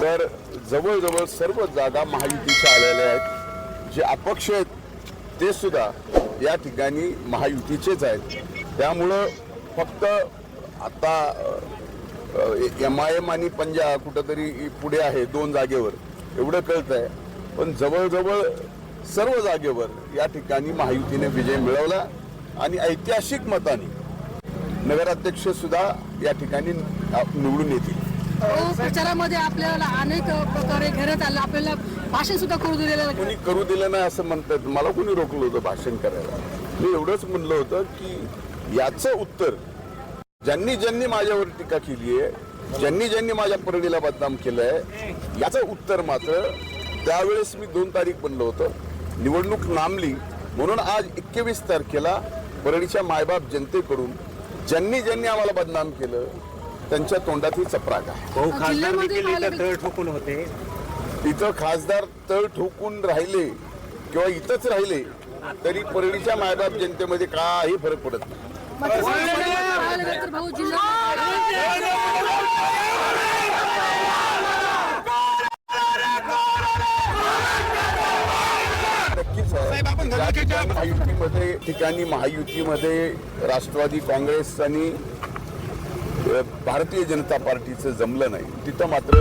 तर जवळजवळ सर्व जागा महायुतीच्या आलेल्या आहेत. जे अपक्ष आहेत ते सुद्धा या ठिकाणी महायुतीचेच आहेत. त्यामुळं फक्त आता MIM आणि पंजा कुठंतरी पुढे आहे 2 जागेवर एवढं कळत आहे. पण जवळजवळ सर्व जागेवर या ठिकाणी महायुतीने विजय मिळवला आणि ऐतिहासिक मताने नगराध्यक्ष सुद्धा या ठिकाणी निवडून येतील. प्रचारामध्ये आपल्याला अनेक प्रकारे घेण्यात आलं, आपल्याला भाषण सुद्धा करू दिलेलं. कोणी करू दिलं नाही असं म्हणतात. मला कोणी रोखलं होतं भाषण करायला? मी एवढंच म्हणलं होतं की याचं उत्तर ज्यांनी ज्यांनी माझ्यावर टीका केली आहे, ज्यांनी ज्यांनी माझ्या परडीला बदनाम केलंय, याचं उत्तर मात्र त्यावेळेस मी 2 तारीख बनलं होतं. निवडणूक लांबली म्हणून आज 21 तारखेला परळीच्या मायबाप जनतेकडून ज्यांनी ज्यांनी आम्हाला बदनाम केलं त्यांच्या तोंडात ही चपराक आहे. खासदार तळ ठोकून होते. इथं खासदार तळ ठोकून राहिले किंवा इथंच राहिले तरी परळीच्या मायबाप जनतेमध्ये काही फरक पडत नाही. महायुतीमध्ये राष्ट्रवादी काँग्रेस आणि भारतीय जनता पार्टीचं जमलं नाही. तिथं मात्र